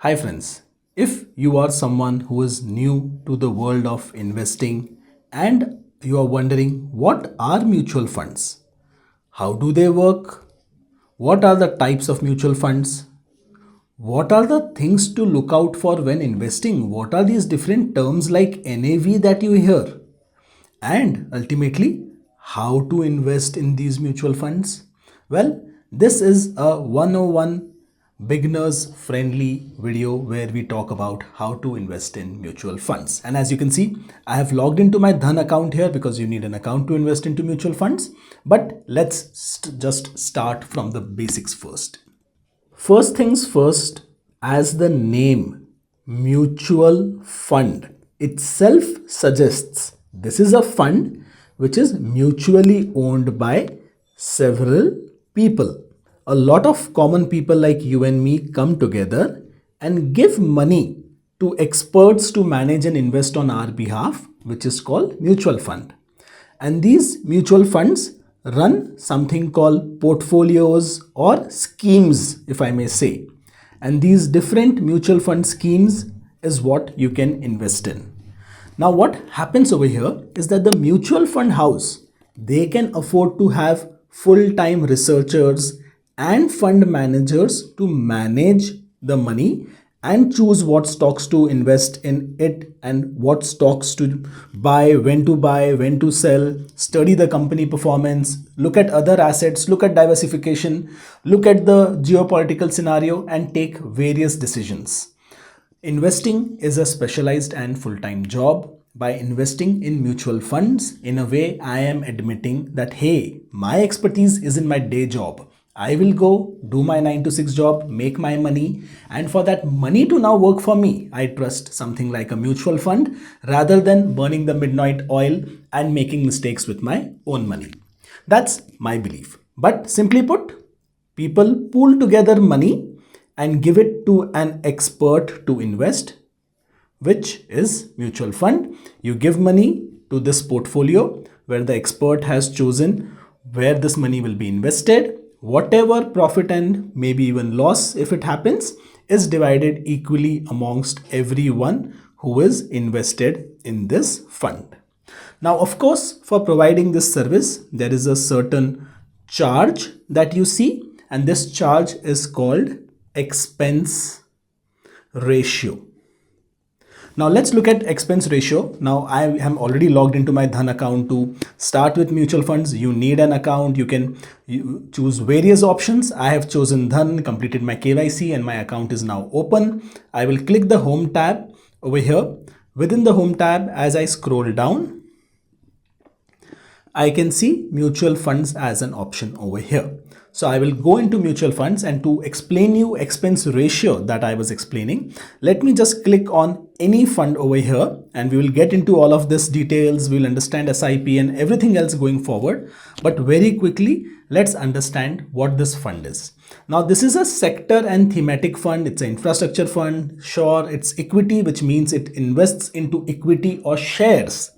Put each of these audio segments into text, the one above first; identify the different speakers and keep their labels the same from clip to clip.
Speaker 1: Hi friends, if you are someone who is new to the world of investing and you are wondering what are mutual funds, how do they work, what are the types of mutual funds, what are the things to look out for when investing, what are these different terms like NAV that you hear, and ultimately how to invest in these mutual funds? Well, this is a 101 beginners friendly video where we talk about how to invest in mutual funds. And as you can see, I have logged into my Dhan account here because you need an account to invest into mutual funds. But let's just start from the basics first. First things first, as the name mutual fund itself suggests, this is a fund which is mutually owned by several people. A lot of common people like you and me come together and give money to experts to manage and invest on our behalf, which is called mutual fund. And these mutual funds run something called portfolios or schemes, if I may say. And these different mutual fund schemes is what you can invest in. Now what happens over here is that the mutual fund house, they can afford to have full-time researchers and fund managers to manage the money and choose what stocks to invest in it and what stocks to buy, when to sell, study the company performance, look at other assets, look at diversification, look at the geopolitical scenario and take various decisions. Investing is a specialized and full-time job. By investing in mutual funds, in a way, I am admitting that, hey, my expertise is in my day job. I will go do my 9 to 6 job, make my money, and for that money to now work for me, I trust something like a mutual fund rather than burning the midnight oil and making mistakes with my own money. That's my belief. But simply put, people pool together money and give it to an expert to invest, which is mutual fund. You give money to this portfolio where the expert has chosen where this money will be invested. Whatever profit and maybe even loss, if it happens, is divided equally amongst everyone who is invested in this fund. Now, of course, for providing this service, there is a certain charge that you see, and this charge is called expense ratio. Now let's look at expense ratio. Now I am already logged into my Dhan account. To start with mutual funds, you need an account. You can choose various options. I have chosen Dhan, completed my KYC and my account is now open. I will click the home tab over here. Within the home tab, as I scroll down, I can see mutual funds as an option over here. So I will go into mutual funds, and to explain you expense ratio that I was explaining, let me just click on any fund over here and we will get into all of this details. We will understand SIP and everything else going forward. But very quickly, let's understand what this fund is. Now this is a sector and thematic fund. It's an infrastructure fund. Sure, it's equity, which means it invests into equity or shares.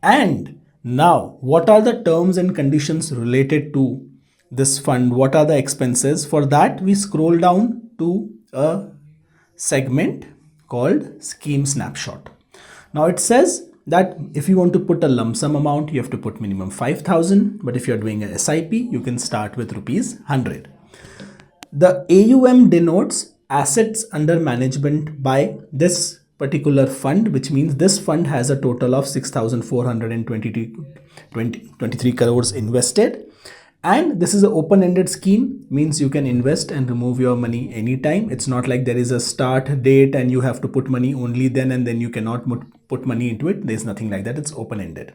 Speaker 1: And now, what are the terms and conditions related to this fund? What are the expenses? For that, we scroll down to a segment called Scheme Snapshot. Now, it says that if you want to put a lump sum amount, you have to put minimum 5,000. But if you're doing a SIP, you can start with rupees 100. The AUM denotes assets under management by this particular fund, which means this fund has a total of 6,423 crores invested. And this is an open-ended scheme, means you can invest and remove your money anytime. It's not like there is a start date and you have to put money only then and then you cannot put money into it. There's nothing like that. It's open-ended.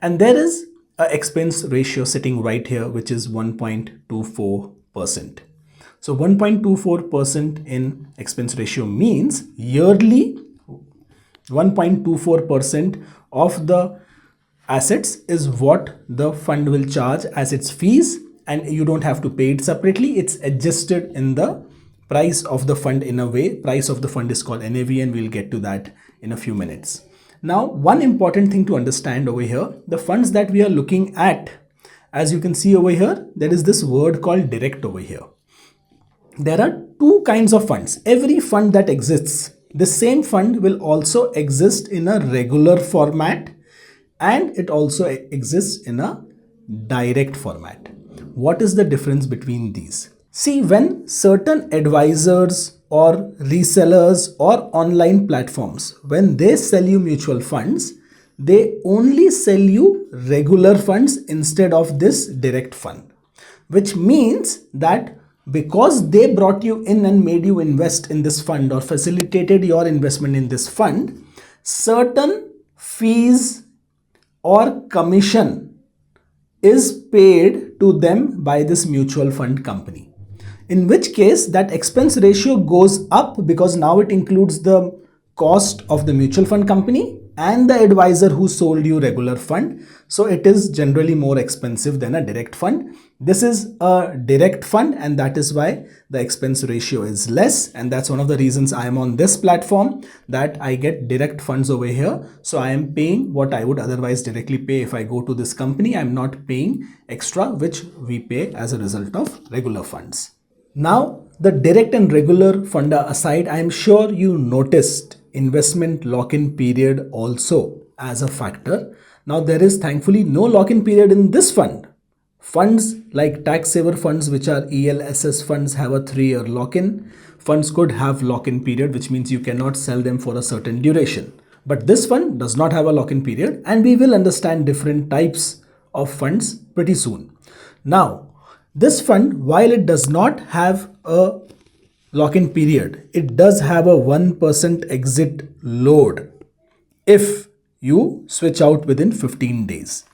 Speaker 1: And there is an expense ratio sitting right here, which is 1.24%. So 1.24% in expense ratio means yearly 1.24% of the assets is what the fund will charge as its fees, and you don't have to pay it separately. It's adjusted in the price of the fund in a way. Price of the fund is called NAV, and we'll get to that in a few minutes. Now, one important thing to understand over here, the funds that we are looking at, as you can see over here, there is this word called direct over here. there are two kinds of funds. Every fund that exists, the same fund will also exist in a regular format, and it also exists in a direct format. What is the difference between these? See, when certain advisors or resellers or online platforms, when they sell you mutual funds, they only sell you regular funds instead of this direct fund, which means that because they brought you in and made you invest in this fund or facilitated your investment in this fund, certain fees or commission is paid to them by this mutual fund company. In which case that expense ratio goes up because now it includes the cost of the mutual fund company and the advisor who sold you regular fund. So it is generally more expensive than a direct fund. This is a direct fund, and that is why the expense ratio is less, and that's one of the reasons I am on this platform, that I get direct funds over here. So I am paying what I would otherwise directly pay if I go to this company. I'm not paying extra, which we pay as a result of regular funds. Now, the direct and regular funda aside, I am sure you noticed investment lock-in period also as a factor. Now, there is thankfully no lock-in period in this fund. Funds like tax saver funds, which are ELSS funds, have a 3-year lock-in. Funds could have lock-in period, which means you cannot sell them for a certain duration. But this fund does not have a lock-in period, and we will understand different types of funds pretty soon. Now, this fund, while it does not have a lock-in period, it does have a 1% exit load if you switch out within 15 days,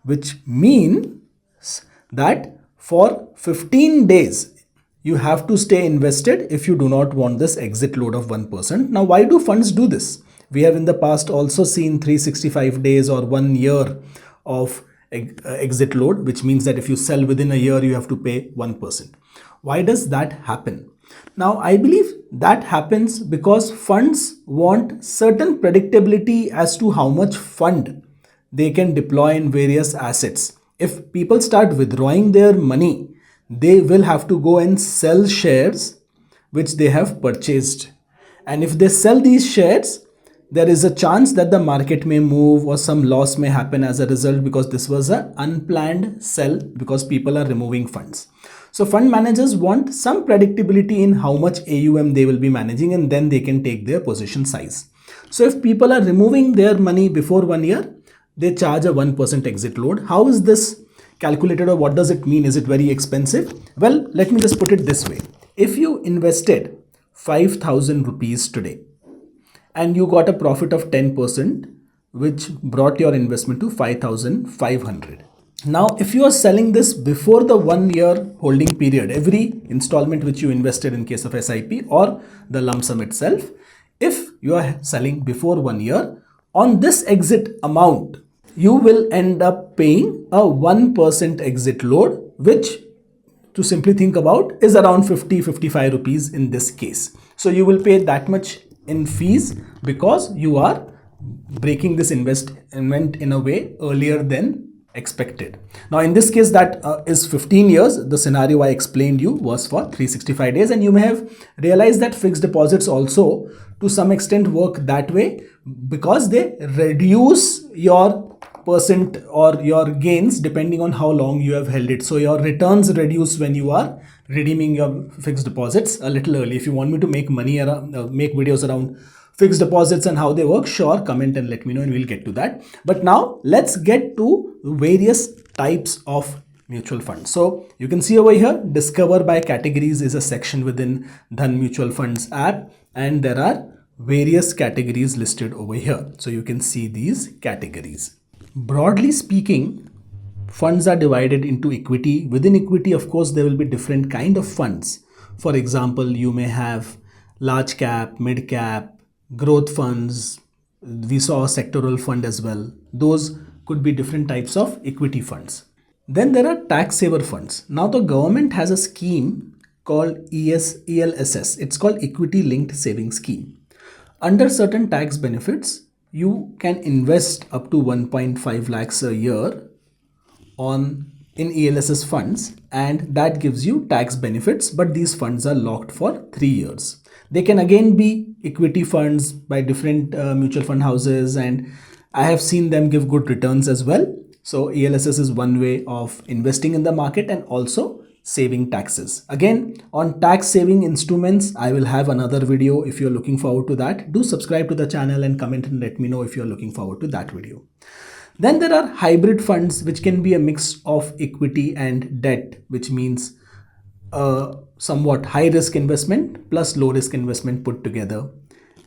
Speaker 1: which means that for 15 days you have to stay invested if you do not want this exit load of 1%. Now, why do funds do this? We have in the past also seen 365 days or 1 year of exit load, which means that if you sell within a year, you have to pay 1%. Why does that happen? Now, I believe that happens because funds want certain predictability as to how much fund they can deploy in various assets. If people start withdrawing their money, they will have to go and sell shares which they have purchased. And if they sell these shares, there is a chance that the market may move or some loss may happen as a result, because this was an unplanned sell because people are removing funds. So fund managers want some predictability in how much AUM they will be managing, and then they can take their position size. So if people are removing their money before 1 year, they charge a 1% exit load. How is this calculated, or what does it mean? Is it very expensive? Well, let me just put it this way. If you invested 5,000 rupees today and you got a profit of 10%, which brought your investment to 5,500. Now, if you are selling this before the 1 year holding period, every installment which you invested in case of SIP or the lump sum itself, if you are selling before 1 year, on this exit amount, you will end up paying a 1% exit load, which, to simply think about, is around 50-55 rupees in this case. So you will pay that much in fees because you are breaking this investment in a way earlier than expected. Now, in this case, that is 15 years. The scenario I explained you was for 365 days, and you may have realized that fixed deposits also to some extent work that way because they reduce your percent or your gains depending on how long you have held it. So your returns reduce when you are redeeming your fixed deposits a little early. If you want me to make money around, make videos around fixed deposits and how they work, sure, comment and let me know and we'll get to that. But now let's get to various types of mutual funds. So you can see over here, discover by categories is a section within Dhan Mutual Funds app, and there are various categories listed over here. So you can see these categories. Broadly speaking, funds are divided into equity. Within equity, of course, there will be different kind of funds. For example, you may have large cap, mid cap, growth funds. We saw a sectoral fund as well. Those could be different types of equity funds. Then there are tax saver funds. Now the government has a scheme called ELSS. It's called Equity Linked Savings Scheme. Under certain tax benefits, you can invest up to 1.5 lakhs a year on in ELSS funds, and that gives you tax benefits, but these funds are locked for 3 years. They can again be equity funds by different mutual fund houses, and I have seen them give good returns as well. So ELSS is one way of investing in the market and also saving taxes. Again, on tax saving instruments, I will have another video if you're looking forward to that. Do subscribe to the channel and comment and let me know if you're looking forward to that video. Then there are hybrid funds, which can be a mix of equity and debt, which means somewhat high risk investment plus low risk investment put together.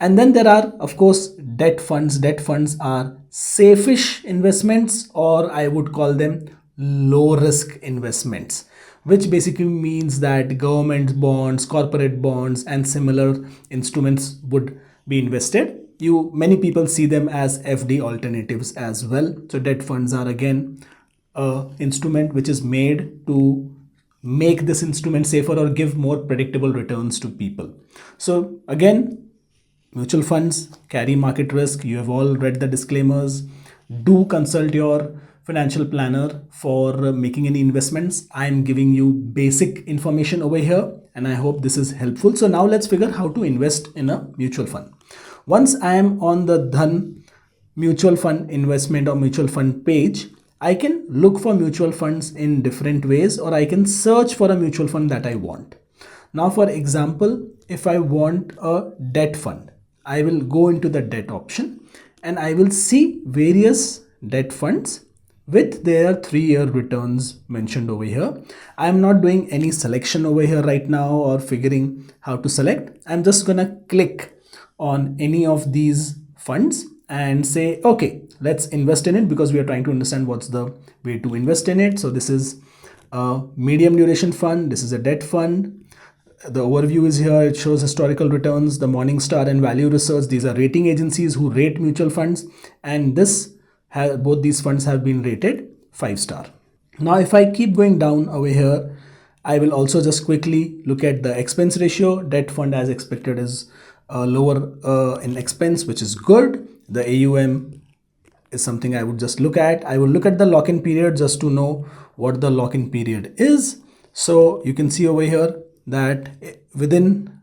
Speaker 1: And then there are, of course, debt funds. Debt funds are safe-ish investments, or I would call them low risk investments, which basically means that government bonds, corporate bonds, and similar instruments would be invested. Many people see them as FD alternatives as well. So debt funds are again an instrument which is made to make this instrument safer or give more predictable returns to people. So again, mutual funds carry market risk. You have all read the disclaimers. Do consult your financial planner for making any investments. I am giving you basic information over here, and I hope this is helpful. So now let's figure how to invest in a mutual fund. Once I am on the Dhan mutual fund investment or mutual fund page, I can look for mutual funds in different ways, or I can search for a mutual fund that I want. Now, for example, if I want a debt fund, I will go into the debt option and I will see various debt funds with their 3-year returns mentioned over here. I am not doing any selection over here right now or figuring how to select. I'm just gonna click on any of these funds and say, okay, let's invest in it, because we are trying to understand what's the way to invest in it. So this is a medium duration fund. This is a debt fund. The overview is here. It shows historical returns, the Morningstar and Value Research. These are rating agencies who rate mutual funds, and both these funds have been rated 5-star. Now, if I keep going down over here, I will also just quickly look at the expense ratio. Debt fund, as expected, is lower in expense, which is good. The AUM is something I would just look at. I will look at the lock-in period just to know what the lock-in period is. So you can see over here that within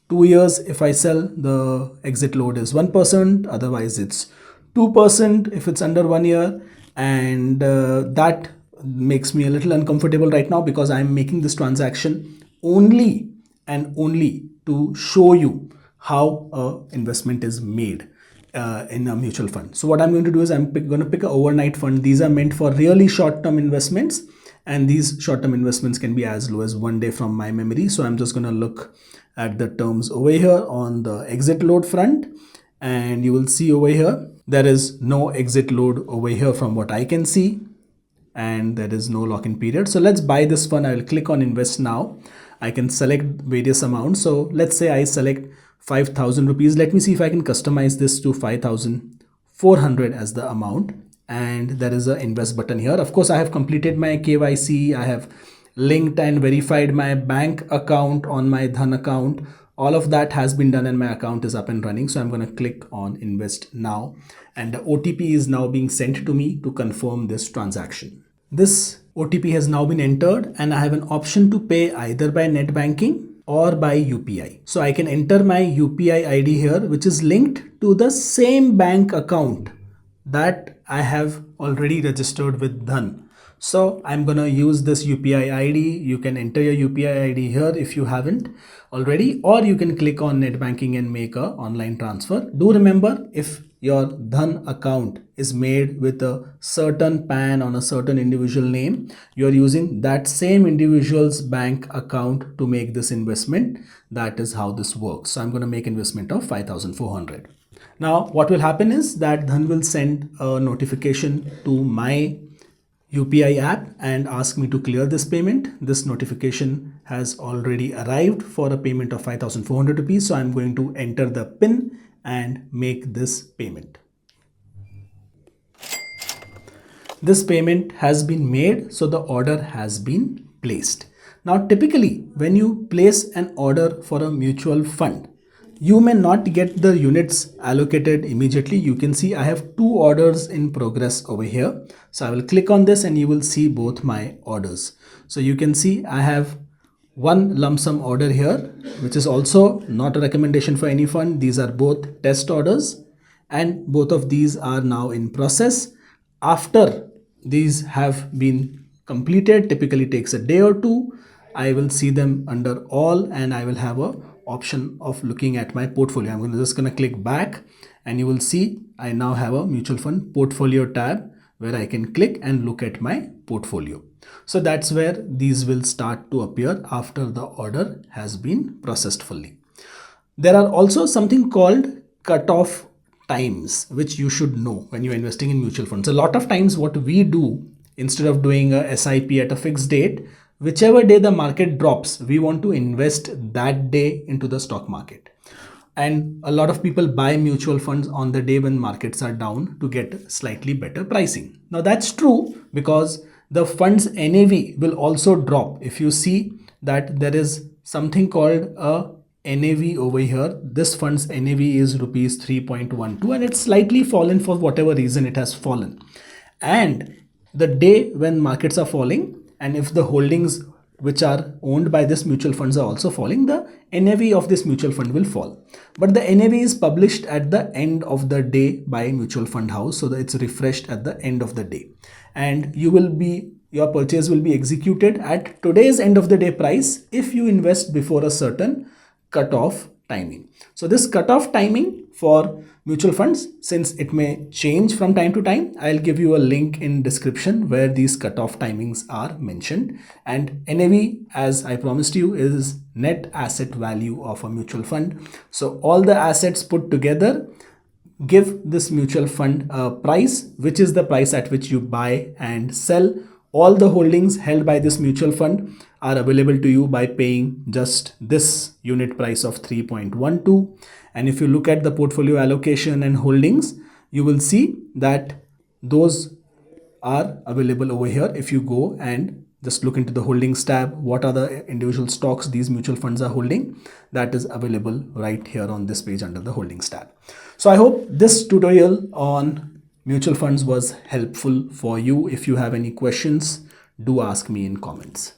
Speaker 1: 2 years, if I sell, the exit load is 1%, otherwise it's 2% if it's under 1 year. And that makes me a little uncomfortable right now, because I'm making this transaction only and only to show you how a investment is made in a mutual fund. So what I'm going to do is I'm going to pick an overnight fund. These are meant for really short-term investments, and these short-term investments can be as low as 1 day from my memory. So I'm just going to look at the terms over here on the exit load front, and you will see over here there is no exit load over here from what I can see, and there is no lock-in period. So let's buy this fund. I will click on invest now. I can select various amounts. So let's say I select 5,000 rupees. Let me see if I can customize this to 5,400 as the amount. And there is an invest button here. Of course, I have completed my KYC. I have linked and verified my bank account on my Dhan account. All of that has been done and my account is up and running. So I'm going to click on invest now. And the OTP is now being sent to me to confirm this transaction. This OTP has now been entered, and I have an option to pay either by net banking or by UPI. So I can enter my UPI ID here, which is linked to the same bank account that I have already registered with Dhan. So I'm gonna use this UPI ID. You can enter your UPI ID here if you haven't already, or you can click on net banking and make a online transfer. Do remember, if your Dhan account is made with a certain PAN on a certain individual name, you're using that same individual's bank account to make this investment. That is how this works. So I'm going to make investment of 5,400. Now what will happen is that Dhan will send a notification to my UPI app and ask me to clear this payment. This notification has already arrived for a payment of 5,400 rupees. So I'm going to enter the PIN and make this payment. This payment has been made, so the order has been placed. Now typically when you place an order for a mutual fund, you may not get the units allocated immediately. You can see I have 2 orders in progress over here. So I will click on this and you will see both my orders. So you can see I have one lump sum order here, which is also not a recommendation for any fund. These are both test orders and both of these are now in process. After these have been completed, typically takes a day or two, I will see them under all and I will have a option of looking at my portfolio. I'm just going to click back and you will see I now have a mutual fund portfolio tab where I can click and look at my portfolio. So that's where these will start to appear after the order has been processed fully. There are also something called cutoff times, which you should know when you're investing in mutual funds. A lot of times what we do, instead of doing a SIP at a fixed date, whichever day the market drops, we want to invest that day into the stock market. And a lot of people buy mutual funds on the day when markets are down to get slightly better pricing. Now that's true because the fund's NAV will also drop. If you see that there is something called a NAV over here, this fund's NAV is rupees 3.12 and it's slightly fallen for whatever reason it has fallen. And the day when markets are falling, and if the holdings which are owned by this mutual funds are also falling, the NAV of this mutual fund will fall. But the NAV is published at the end of the day by mutual fund house, so that it's refreshed at the end of the day. And your purchase will be executed at today's end of the day price if you invest before a certain cutoff timing. So this cutoff timing for mutual funds, since it may change from time to time, I'll give you a link in description where these cutoff timings are mentioned. And NAV, as I promised you, is net asset value of a mutual fund. So all the assets put together give this mutual fund a price, which is the price at which you buy and sell. All the holdings held by this mutual fund are available to you by paying just this unit price of 3.12. And if you look at the portfolio allocation and holdings, you will see that those are available over here. If you go and just look into the holdings tab, what are the individual stocks these mutual funds are holding, that is available right here on this page under the holdings tab. So I hope this tutorial on mutual funds was helpful for you. If you have any questions, do ask me in comments.